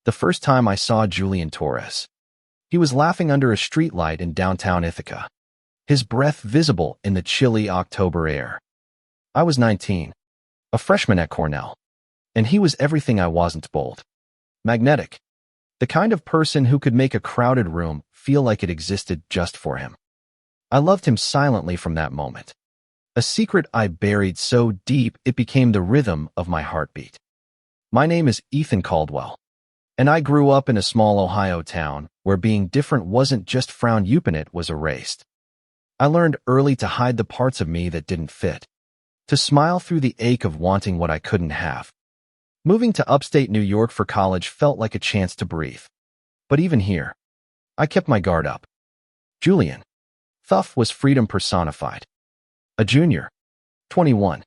The first time I saw Julian Torres. He was laughing under a streetlight in downtown Ithaca, his breath visible in the chilly October air. I was 19, a freshman at Cornell, and he was everything I wasn't: bold, magnetic, the kind of person who could make a crowded room feel like it existed just for him. I loved him silently from that moment, a secret I buried so deep it became the rhythm of my heartbeat. My name is Ethan Caldwell, and I grew up in a small Ohio town where being different wasn't just frowned upon, it was erased. I learned early to hide the parts of me that didn't fit, to smile through the ache of wanting what I couldn't have. Moving to upstate New York for college felt like a chance to breathe. But even here, I kept my guard up. Julian Thuff was freedom personified. A junior, 21,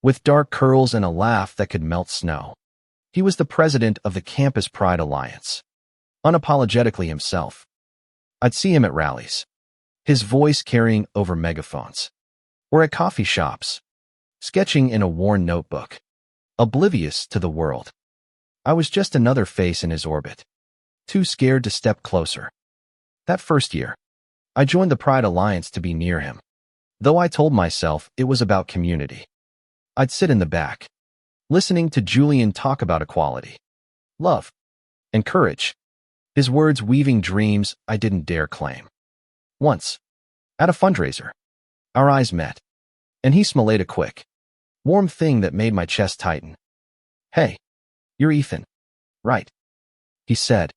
with dark curls and a laugh that could melt snow. He was the president of the Campus Pride Alliance, unapologetically himself. I'd see him at rallies, his voice carrying over megaphones, or at coffee shops, sketching in a worn notebook, oblivious to the world. I was just another face in his orbit, too scared to step closer. That first year, I joined the Pride Alliance to be near him, though I told myself it was about community. I'd sit in the back, listening to Julian talk about equality, love, and courage, his words weaving dreams I didn't dare claim. Once, at a fundraiser, our eyes met, and he smiled, a quick, warm thing that made my chest tighten. "Hey, you're Ethan, right?" he said,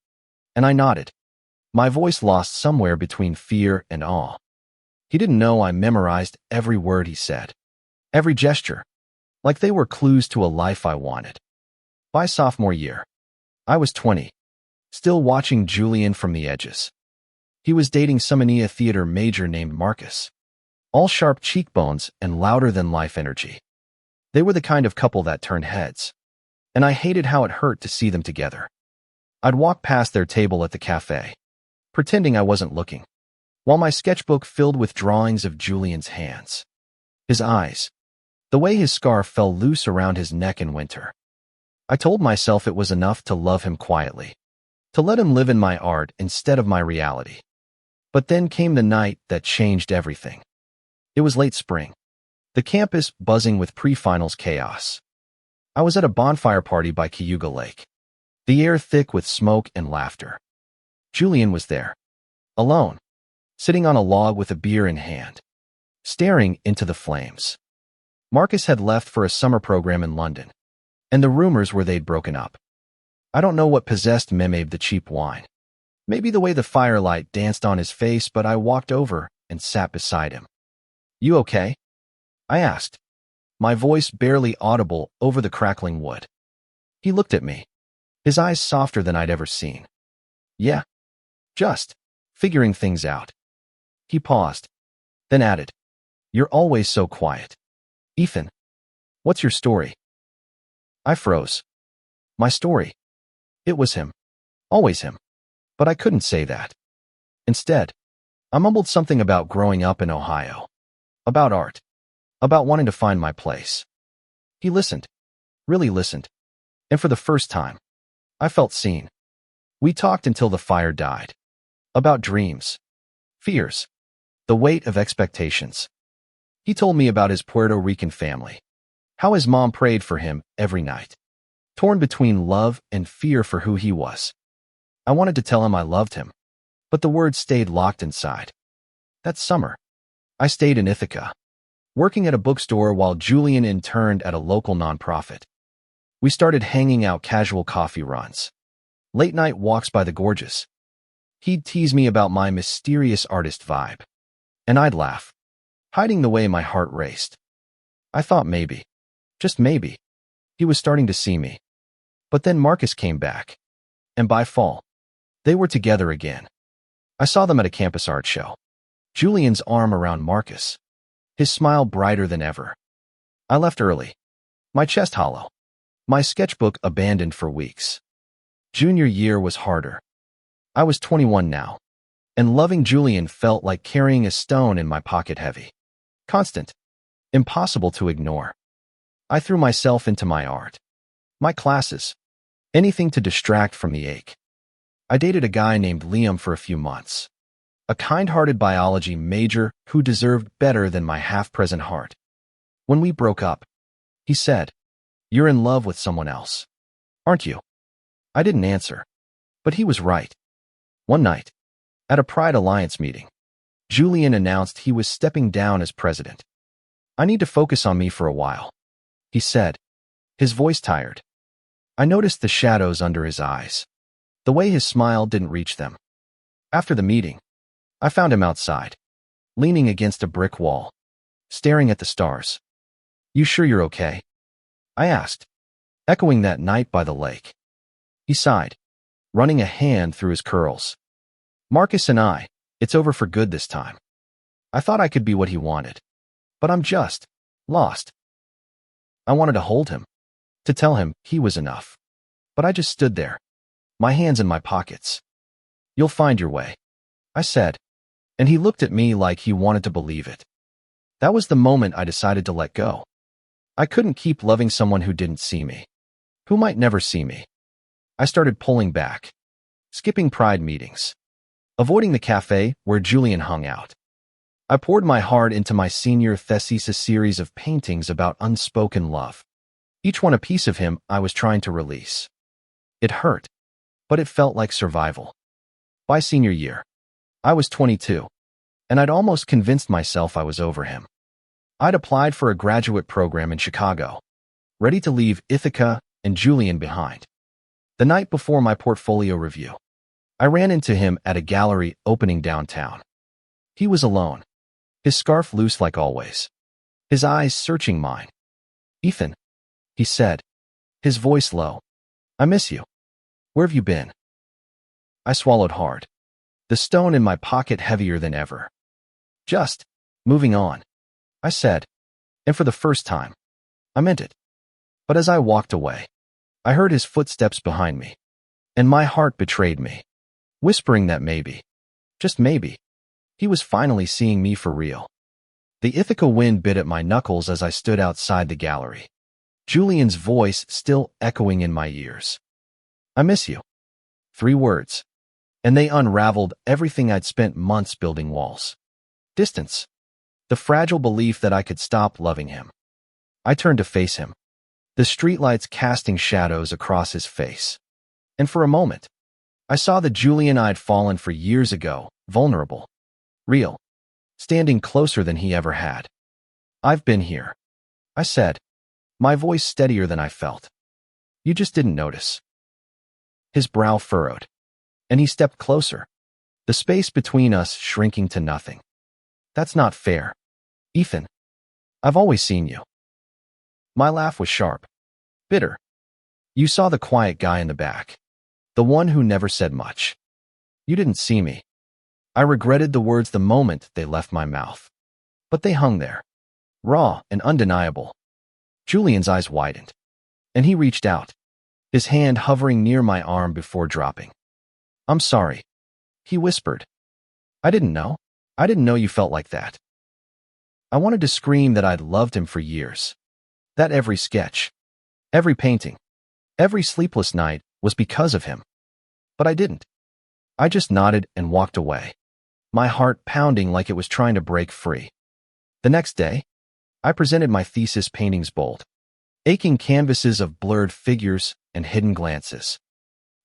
and I nodded, my voice lost somewhere between fear and awe. He didn't know I memorized every word he said, every gesture, like they were clues to a life I wanted. By sophomore year, I was 20, still watching Julian from the edges. He was dating some Ania theater major named Marcus, all sharp cheekbones and louder-than-life energy. They were the kind of couple that turned heads, and I hated how it hurt to see them together. I'd walk past their table at the cafe, pretending I wasn't looking, while my sketchbook filled with drawings of Julian's hands, his eyes, the way his scarf fell loose around his neck in winter. I told myself it was enough to love him quietly, to let him live in my art instead of my reality. But then came the night that changed everything. It was late spring, the campus buzzing with pre-finals chaos. I was at a bonfire party by Cayuga Lake, the air thick with smoke and laughter. Julian was there, alone, sitting on a log with a beer in hand, staring into the flames. Marcus had left for a summer program in London, and the rumors were they'd broken up. I don't know what possessed Meme the cheap wine. Maybe the way the firelight danced on his face, but I walked over and sat beside him. "You okay?" I asked, my voice barely audible over the crackling wood. He looked at me, his eyes softer than I'd ever seen. "Yeah, just figuring things out." He paused, then added, "You're always so quiet. Ethan, what's your story?" I froze. My story? It was him. Always him. But I couldn't say that. Instead, I mumbled something about growing up in Ohio, about art, about wanting to find my place. He listened, really listened, and for the first time, I felt seen. We talked until the fire died, about dreams, fears, the weight of expectations. He told me about his Puerto Rican family, how his mom prayed for him every night, torn between love and fear for who he was. I wanted to tell him I loved him, but the words stayed locked inside. That summer, I stayed in Ithaca, working at a bookstore while Julian interned at a local nonprofit. We started hanging out, casual coffee runs, late-night walks by the gorges. He'd tease me about my mysterious artist vibe, and I'd laugh, hiding the way my heart raced. I thought maybe, just maybe, he was starting to see me. But then Marcus came back, and by fall, they were together again. I saw them at a campus art show, Julian's arm around Marcus, his smile brighter than ever. I left early, my chest hollow, my sketchbook abandoned for weeks. Junior year was harder. I was 21 now, and loving Julian felt like carrying a stone in my pocket, heavy, constant, impossible to ignore. I threw myself into my art, my classes, Anything to distract from the ache. I dated a guy named Liam for a few months. A kind-hearted biology major who deserved better than my half-present heart. When we broke up, he said, "You're in love with someone else, aren't you?" I didn't answer, but he was right. One night, at a Pride Alliance meeting, Julian announced he was stepping down as president. "I need to focus on me for a while," he said, his voice tired. I noticed the shadows under his eyes, the way his smile didn't reach them. After the meeting, I found him outside, leaning against a brick wall, staring at the stars. "You sure you're okay?" I asked, echoing that night by the lake. He sighed, running a hand through his curls. "Marcus and I, it's over for good this time. I thought I could be what he wanted, but I'm just lost." I wanted to hold him, to tell him he was enough, but I just stood there, my hands in my pockets. "You'll find your way," I said, and he looked at me like he wanted to believe it. That was the moment I decided to let go. I couldn't keep loving someone who didn't see me, who might never see me. I started pulling back, skipping Pride meetings, avoiding the cafe where Julian hung out. I poured my heart into my senior thesis, a series of paintings about unspoken love, each one a piece of him I was trying to release. It hurt, but it felt like survival. By senior year, I was 22, and I'd almost convinced myself I was over him. I'd applied for a graduate program in Chicago, ready to leave Ithaca and Julian behind. The night before my portfolio review, I ran into him at a gallery opening downtown. He was alone, his scarf loose like always, his eyes searching mine. "Ethan," he said, his voice low, "I miss you. Where have you been?" I swallowed hard, the stone in my pocket heavier than ever. "Just moving on," I said, and for the first time, I meant it. But as I walked away, I heard his footsteps behind me, and my heart betrayed me, whispering that maybe, just maybe, he was finally seeing me for real. The Ithaca wind bit at my knuckles as I stood outside the gallery, Julian's voice still echoing in my ears. "I miss you." 3 words, and they unraveled everything I'd spent months building walls. Distance. The fragile belief that I could stop loving him. I turned to face him, the streetlights casting shadows across his face. And for a moment, I saw the Julian I'd fallen for years ago, vulnerable, real, standing closer than he ever had. "I've been here," I said, my voice steadier than I felt. "You just didn't notice." His brow furrowed, and he stepped closer, the space between us shrinking to nothing. "That's not fair, Ethan. I've always seen you." My laugh was sharp, bitter. "You saw the quiet guy in the back, the one who never said much. You didn't see me." I regretted the words the moment they left my mouth, but they hung there, raw and undeniable. Julian's eyes widened, and he reached out, his hand hovering near my arm before dropping. "I'm sorry," he whispered. I didn't know you felt like that." I wanted to scream that I'd loved him for years, that every sketch, every painting, every sleepless night was because of him. But I didn't. I just nodded and walked away, my heart pounding like it was trying to break free. The next day, I presented my thesis paintings bold, aching canvases of blurred figures and hidden glances.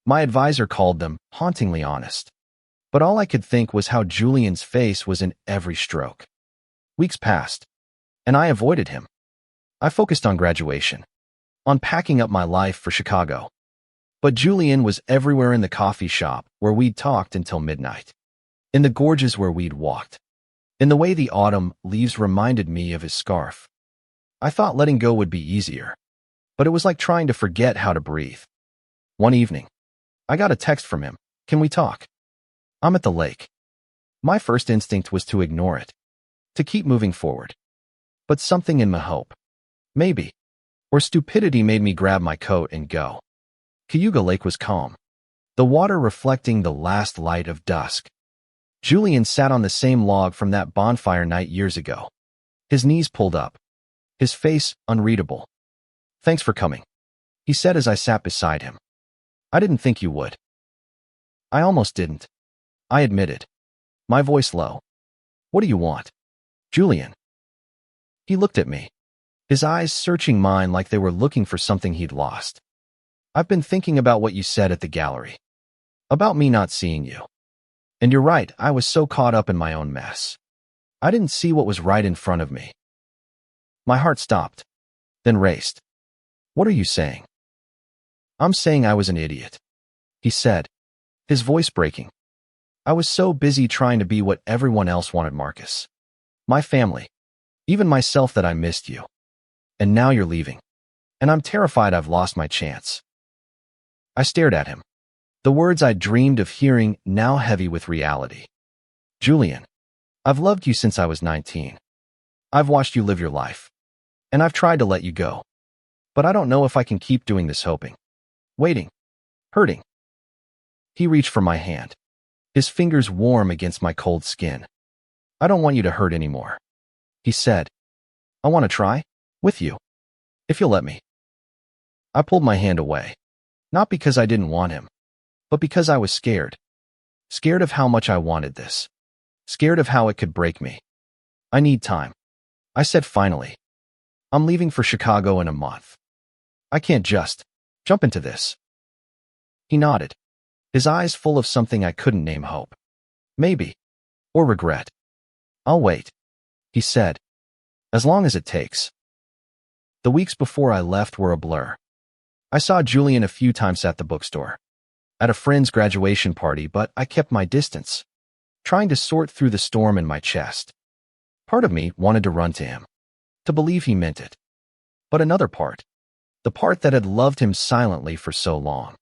My advisor called them hauntingly honest, but all I could think was how Julian's face was in every stroke. Weeks passed, and I avoided him. I focused on graduation, on packing up my life for Chicago. But Julian was everywhere, in the coffee shop where we'd talked until midnight, in the gorges where we'd walked, in the way the autumn leaves reminded me of his scarf. I thought letting go would be easier, but it was like trying to forget how to breathe. One evening, I got a text from him. "Can we talk? I'm at the lake." My first instinct was to ignore it, to keep moving forward. But something in my hope, maybe, or stupidity made me grab my coat and go. Cayuga Lake was calm, the water reflecting the last light of dusk. Julian sat on the same log from that bonfire night years ago, his knees pulled up, his face unreadable. "Thanks for coming," he said as I sat beside him. I didn't think you would. I almost didn't. I admitted, my voice low. What do you want? Julian. He looked at me, his eyes searching mine like they were looking for something he'd lost. I've been thinking about what you said at the gallery. About me not seeing you. And you're right, I was so caught up in my own mess. I didn't see what was right in front of me. My heart stopped, then raced. What are you saying? I'm saying I was an idiot, he said, his voice breaking. I was so busy trying to be what everyone else wanted, Marcus. My family, even myself, that I missed you. And now you're leaving. And I'm terrified I've lost my chance. I stared at him, the words I'd dreamed of hearing now heavy with reality. Julian, I've loved you since I was 19. I've watched you live your life. And I've tried to let you go. But I don't know if I can keep doing this, hoping, waiting, hurting. He reached for my hand, his fingers warm against my cold skin. I don't want you to hurt anymore, he said. I want to try, with you, if you'll let me. I pulled my hand away, not because I didn't want him, but because I was scared. Scared of how much I wanted this. Scared of how it could break me. I need time, I said finally. I'm leaving for Chicago in a month. I can't just jump into this. He nodded, his eyes full of something I couldn't name: hope, maybe, or regret. I'll wait, he said, as long as it takes. The weeks before I left were a blur. I saw Julian a few times at the bookstore, at a friend's graduation party, but I kept my distance, trying to sort through the storm in my chest. Part of me wanted to run to him, to believe he meant it. But another part, the part that had loved him silently for so long,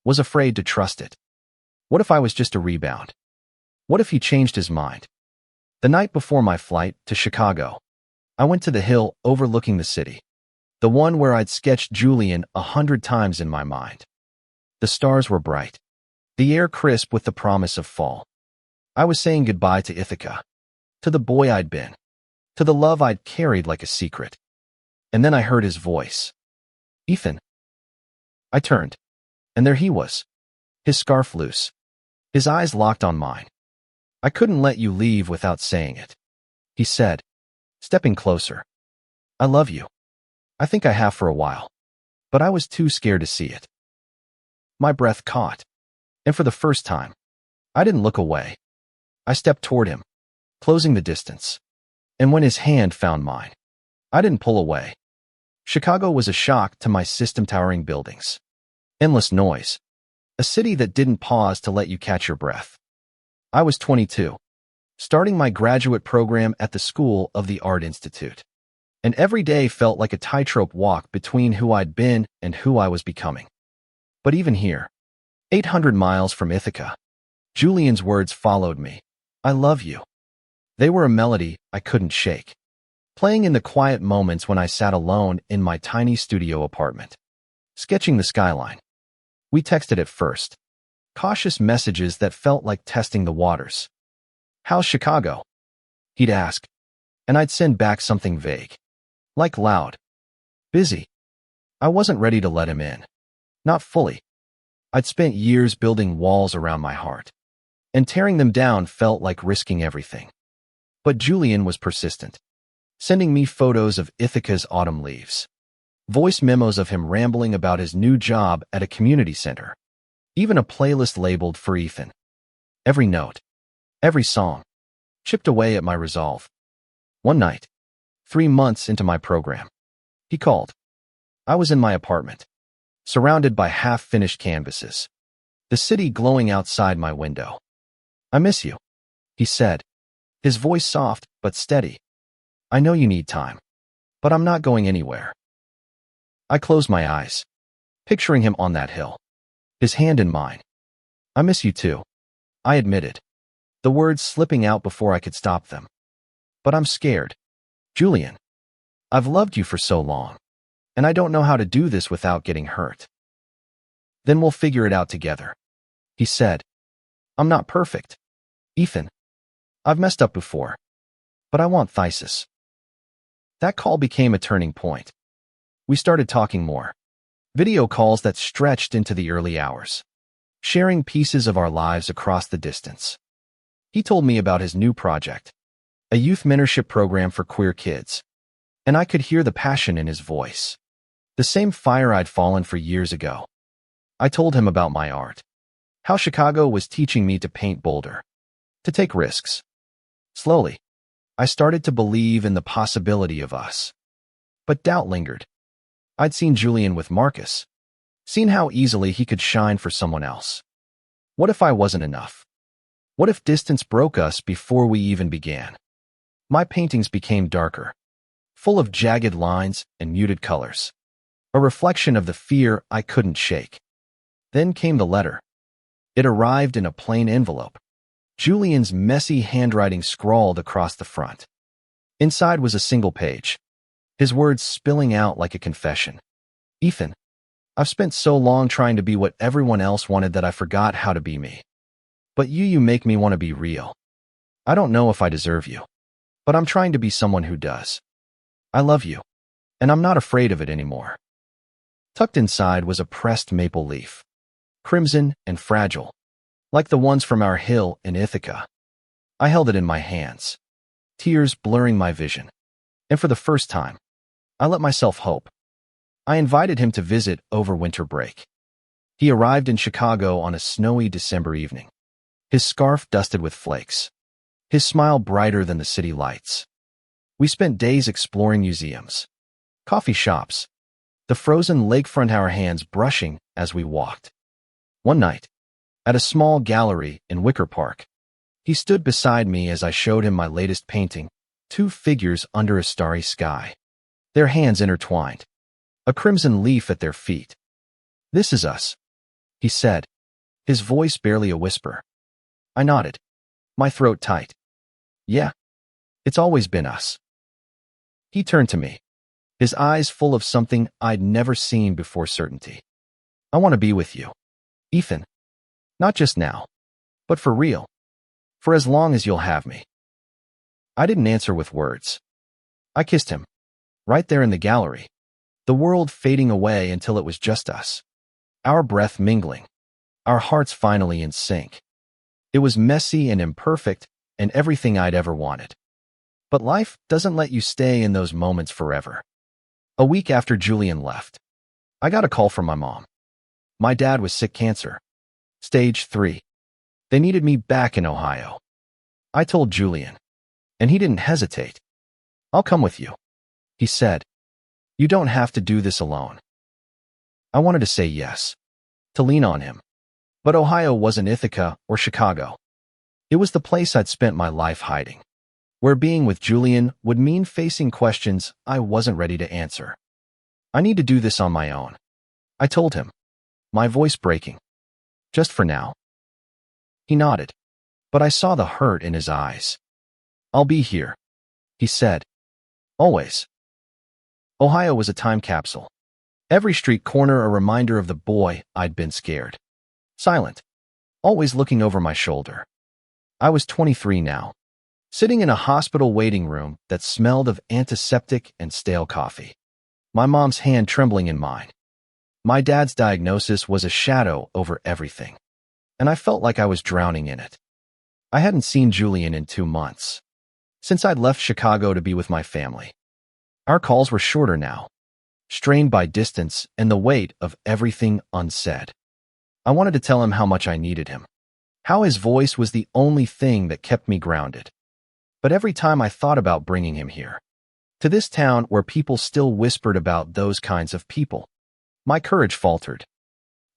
was afraid to trust it. What if I was just a rebound? What if he changed his mind? The night before my flight to Chicago, I went to the hill overlooking the city, the one where I'd sketched Julian 100 times in my mind. The stars were bright, the air crisp with the promise of fall. I was saying goodbye to Ithaca, to the boy I'd been, to the love I'd carried like a secret. And then I heard his voice. Ethan. I turned, and there he was, his scarf loose, his eyes locked on mine. I couldn't let you leave without saying it, he said, stepping closer. I love you. I think I have for a while, but I was too scared to see it. My breath caught, and for the first time, I didn't look away. I stepped toward him, closing the distance, and when his hand found mine, I didn't pull away. Chicago was a shock to my system: towering buildings, endless noise, a city that didn't pause to let you catch your breath. I was 22, starting my graduate program at the School of the Art Institute, and every day felt like a tightrope walk between who I'd been and who I was becoming. But even here, 800 miles from Ithaca, Julian's words followed me. I love you. They were a melody I couldn't shake, playing in the quiet moments when I sat alone in my tiny studio apartment, sketching the skyline. We texted at first, cautious messages that felt like testing the waters. How's Chicago? He'd ask, and I'd send back something vague, like loud, busy. I wasn't ready to let him in. Not fully. I'd spent years building walls around my heart, and tearing them down felt like risking everything. But Julian was persistent, sending me photos of Ithaca's autumn leaves, voice memos of him rambling about his new job at a community center, even a playlist labeled for Ethan. Every note, every song, chipped away at my resolve. One night, 3 months into my program, he called. I was in my apartment, surrounded by half-finished canvases, the city glowing outside my window. I miss you, he said, his voice soft but steady. I know you need time, but I'm not going anywhere. I closed my eyes, picturing him on that hill, his hand in mine. I miss you too, I admitted, the words slipping out before I could stop them. But I'm scared. Julian, I've loved you for so long, and I don't know how to do this without getting hurt. Then we'll figure it out together, he said. I'm not perfect, Ethan. I've messed up before, but I want Thysis. That call became a turning point. We started talking more. Video calls that stretched into the early hours, sharing pieces of our lives across the distance. He told me about his new project, a youth mentorship program for queer kids, and I could hear the passion in his voice, the same fire I'd fallen for years ago. I told him about my art, how Chicago was teaching me to paint bolder, to take risks. Slowly, I started to believe in the possibility of us. But doubt lingered. I'd seen Julian with Marcus, seen how easily he could shine for someone else. What if I wasn't enough? What if distance broke us before we even began? My paintings became darker, full of jagged lines and muted colors, a reflection of the fear I couldn't shake. Then came the letter. It arrived in a plain envelope, Julian's messy handwriting scrawled across the front. Inside was a single page, his words spilling out like a confession. Ethan, I've spent so long trying to be what everyone else wanted that I forgot how to be me. But you make me want to be real. I don't know if I deserve you, but I'm trying to be someone who does. I love you, and I'm not afraid of it anymore. Tucked inside was a pressed maple leaf, crimson and fragile, like the ones from our hill in Ithaca. I held it in my hands, tears blurring my vision, and for the first time, I let myself hope. I invited him to visit over winter break. He arrived in Chicago on a snowy December evening, his scarf dusted with flakes, his smile brighter than the city lights. We spent days exploring museums, coffee shops, the frozen lakefront, our hands brushing as we walked. One night, at a small gallery in Wicker Park, he stood beside me as I showed him my latest painting, two figures under a starry sky, their hands intertwined, a crimson leaf at their feet. "This is us," he said, his voice barely a whisper. I nodded, my throat tight. "Yeah, it's always been us." He turned to me, his eyes full of something I'd never seen before, certainty. "I want to be with you, Ethan. Not just now, but for real. For as long as you'll have me." I didn't answer with words. I kissed him, right there in the gallery, the world fading away until it was just us, our breath mingling, our hearts finally in sync. It was messy and imperfect and everything I'd ever wanted. But life doesn't let you stay in those moments forever. A week after Julian left, I got a call from my mom. My dad was sick, cancer, stage 3. They needed me back in Ohio. I told Julian, and he didn't hesitate. "I'll come with you," he said. "You don't have to do this alone." I wanted to say yes, to lean on him. But Ohio wasn't Ithaca or Chicago. It was the place I'd spent my life hiding, where being with Julian would mean facing questions I wasn't ready to answer. "I need to do this on my own," I told him, my voice breaking. "Just for now." He nodded, but I saw the hurt in his eyes. "I'll be here," he said. "Always." Ohio was a time capsule. Every street corner a reminder of the boy I'd been, scared, silent, always looking over my shoulder. I was 23 now, sitting in a hospital waiting room that smelled of antiseptic and stale coffee, my mom's hand trembling in mine. My dad's diagnosis was a shadow over everything, and I felt like I was drowning in it. I hadn't seen Julian in 2 months, since I'd left Chicago to be with my family. Our calls were shorter now, strained by distance and the weight of everything unsaid. I wanted to tell him how much I needed him, how his voice was the only thing that kept me grounded. But every time I thought about bringing him here, to this town where people still whispered about those kinds of people, my courage faltered.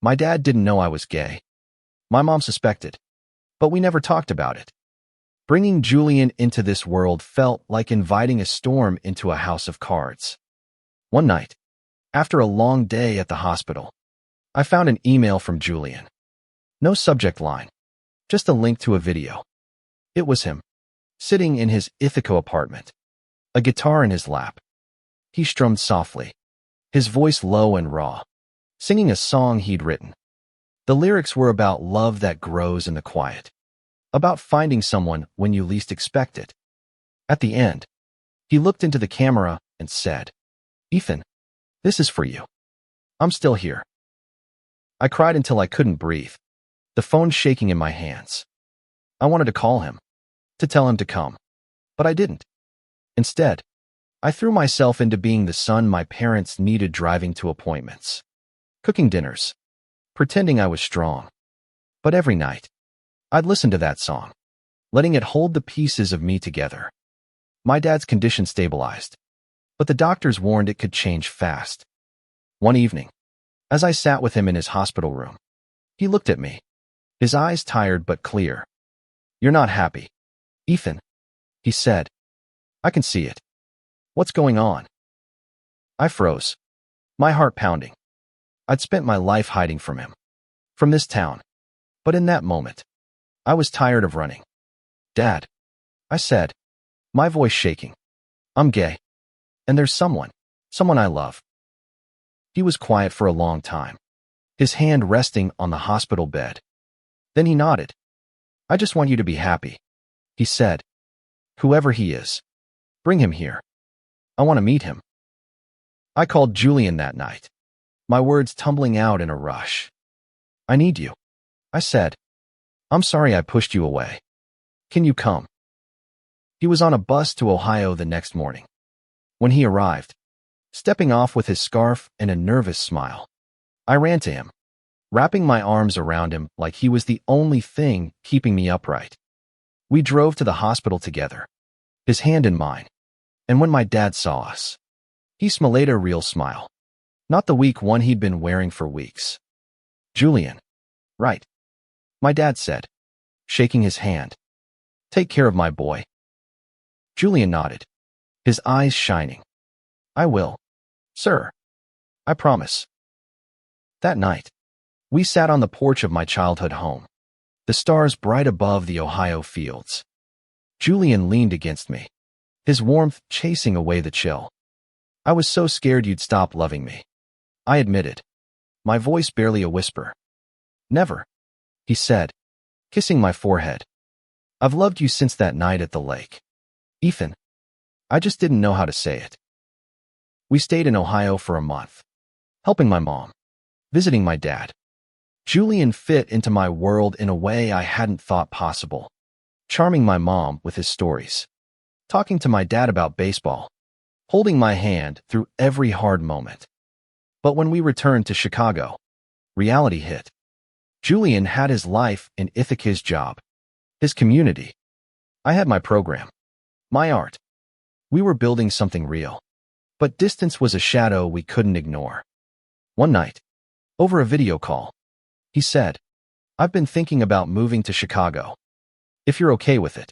My dad didn't know I was gay. My mom suspected, but we never talked about it. Bringing Julian into this world felt like inviting a storm into a house of cards. One night, after a long day at the hospital, I found an email from Julian. No subject line, just a link to a video. It was him, sitting in his Ithaca apartment, a guitar in his lap. He strummed softly, his voice low and raw, singing a song he'd written. The lyrics were about love that grows in the quiet, about finding someone when you least expect it. At the end, he looked into the camera and said, "Ethan, this is for you. I'm still here. I cried until I couldn't breathe, the phone shaking in my hands. I wanted to call him, to tell him to come, but I didn't. Instead, I threw myself into being the son my parents needed, driving to appointments, cooking dinners, pretending I was strong. But every night, I'd listen to that song, letting it hold the pieces of me together. My dad's condition stabilized, but the doctors warned it could change fast. One evening, as I sat with him in his hospital room, he looked at me, his eyes tired but clear. "You're not happy, Ethan," he said. "I can see it. What's going on?" I froze, my heart pounding. I'd spent my life hiding from him, from this town. But in that moment, I was tired of running. "Dad," I said, my voice shaking, "I'm gay. And there's someone I love." He was quiet for a long time, his hand resting on the hospital bed. Then he nodded. "I just want you to be happy," he said. "Whoever he is, bring him here. I want to meet him." I called Julian that night, my words tumbling out in a rush. "I need you," I said. "I'm sorry I pushed you away. Can you come?" He was on a bus to Ohio the next morning. When he arrived, stepping off with his scarf and a nervous smile, I ran to him, wrapping my arms around him like he was the only thing keeping me upright. We drove to the hospital together, his hand in mine, and when my dad saw us, he smiled a real smile, not the weak one he'd been wearing for weeks. "Julian, right?" my dad said, shaking his hand. "Take care of my boy." Julian nodded, his eyes shining. "I will, sir. I promise." That night, we sat on the porch of my childhood home, the stars bright above the Ohio fields. Julian leaned against me, his warmth chasing away the chill. "I was so scared you'd stop loving me," I admitted, my voice barely a whisper. "Never," he said, kissing my forehead. "I've loved you since that night at the lake, Ethan. I just didn't know how to say it." We stayed in Ohio for a month, helping my mom, visiting my dad. Julian fit into my world in a way I hadn't thought possible, charming my mom with his stories, talking to my dad about baseball, holding my hand through every hard moment. But when we returned to Chicago, reality hit. Julian had his life in Ithaca's job, his community. I had my program, my art. We were building something real, but distance was a shadow we couldn't ignore. One night, over a video call, he said, "I've been thinking about moving to Chicago, if you're okay with it."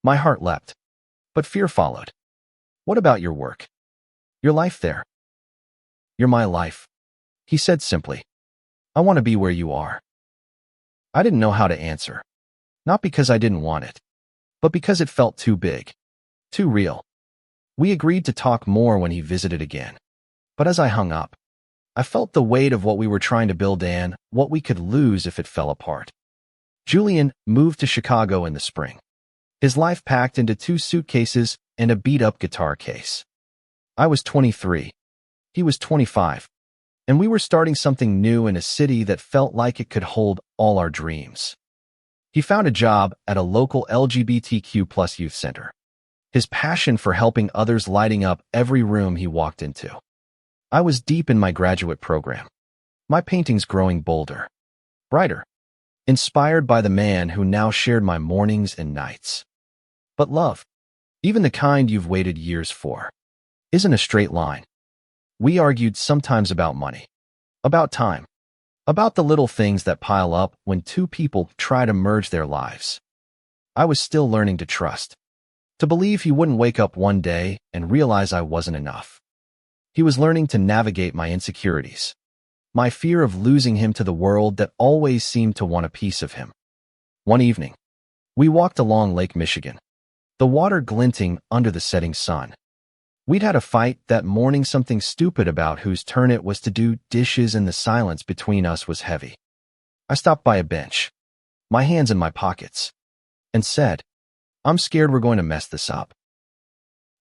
My heart leapt, but fear followed. "What about your work? Your life there?" "You're my life," he said simply. "I want to be where you are." I didn't know how to answer, not because I didn't want it, but because it felt too big, too real. We agreed to talk more when he visited again, but as I hung up, I felt the weight of what we were trying to build and what we could lose if it fell apart. Julian moved to Chicago in the spring, his life packed into 2 suitcases and a beat-up guitar case. I was 23. He was 25. And we were starting something new in a city that felt like it could hold all our dreams. He found a job at a local LGBTQ+ youth center, his passion for helping others lighting up every room he walked into. I was deep in my graduate program, my paintings growing bolder, brighter, inspired by the man who now shared my mornings and nights. But love, even the kind you've waited years for, isn't a straight line. We argued sometimes about money, about time, about the little things that pile up when 2 people try to merge their lives. I was still learning to trust, to believe he wouldn't wake up one day and realize I wasn't enough. He was learning to navigate my insecurities, my fear of losing him to the world that always seemed to want a piece of him. One evening, we walked along Lake Michigan, the water glinting under the setting sun. We'd had a fight that morning, something stupid about whose turn it was to do dishes, and the silence between us was heavy. I stopped by a bench, my hands in my pockets, and said, "I'm scared we're going to mess this up."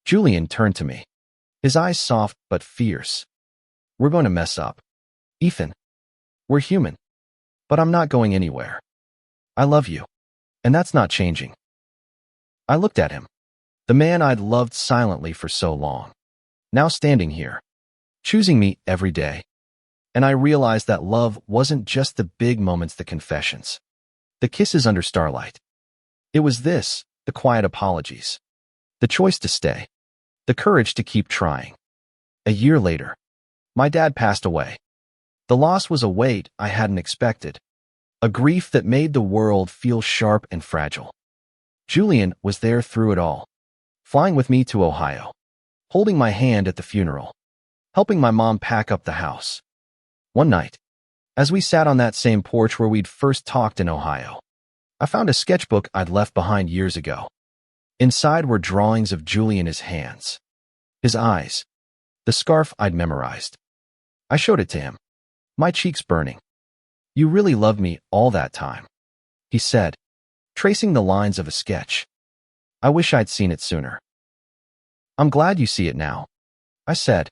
Julian turned to me, his eyes soft but fierce. We're going to mess up. Ethan, we're human. But I'm not going anywhere. I love you. And that's not changing. I looked at him, the man I'd loved silently for so long, now standing here, choosing me every day. And I realized that love wasn't just the big moments, the confessions, the kisses under starlight. It was this, the quiet apologies, the choice to stay, the courage to keep trying. A year later, my dad passed away. The loss was a weight I hadn't expected, a grief that made the world feel sharp and fragile. Julian was there through it all, flying with me to Ohio, holding my hand at the funeral, helping my mom pack up the house. One night, as we sat on that same porch where we'd first talked in Ohio, I found a sketchbook I'd left behind years ago. Inside were drawings of Julian, his hands, his eyes, the scarf I'd memorized. I showed it to him, my cheeks burning. "You really loved me all that time," he said, tracing the lines of a sketch. "I wish I'd seen it sooner." "I'm glad you see it now," I said,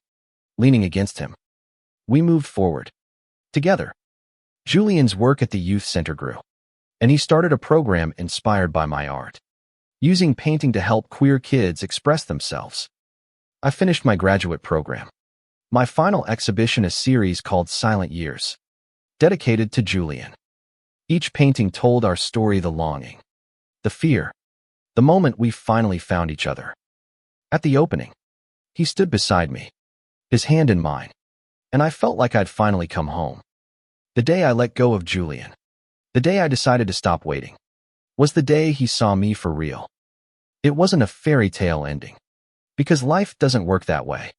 leaning against him. We moved forward, together. Julian's work at the youth center grew, and he started a program inspired by my art, using painting to help queer kids express themselves. I finished my graduate program, my final exhibition, a series called Silent Years, dedicated to Julian. Each painting told our story, the longing, the fear, the moment we finally found each other. At the opening, he stood beside me, his hand in mine, and I felt like I'd finally come home. The day I let go of Julian, the day I decided to stop waiting, was the day he saw me for real. It wasn't a fairy tale ending, because life doesn't work that way.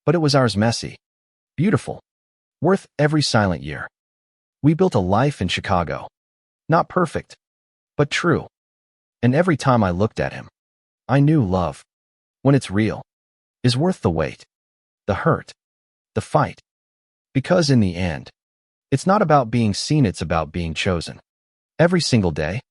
But it was ours, messy, beautiful, worth every silent year. We built a life in Chicago, not perfect, but true. And every time I looked at him, I knew love, when it's real, is worth the wait, the hurt, the fight. Because in the end, it's not about being seen, it's about being chosen. Every single day,